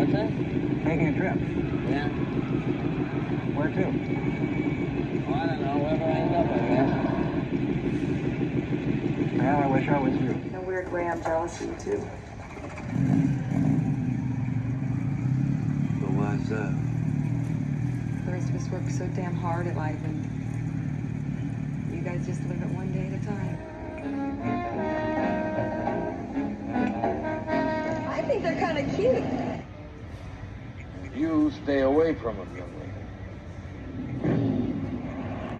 What's that? Taking a trip. Yeah. Where to? Well, I don't know. Wherever I end up, I guess. Well, I wish I was you. In a weird way, I'm jealous of you, too. But why's that? The rest of us work so damn hard at life, and you guys just live it one day at a time. I think they're kind of cute. You stay away from him, young lady.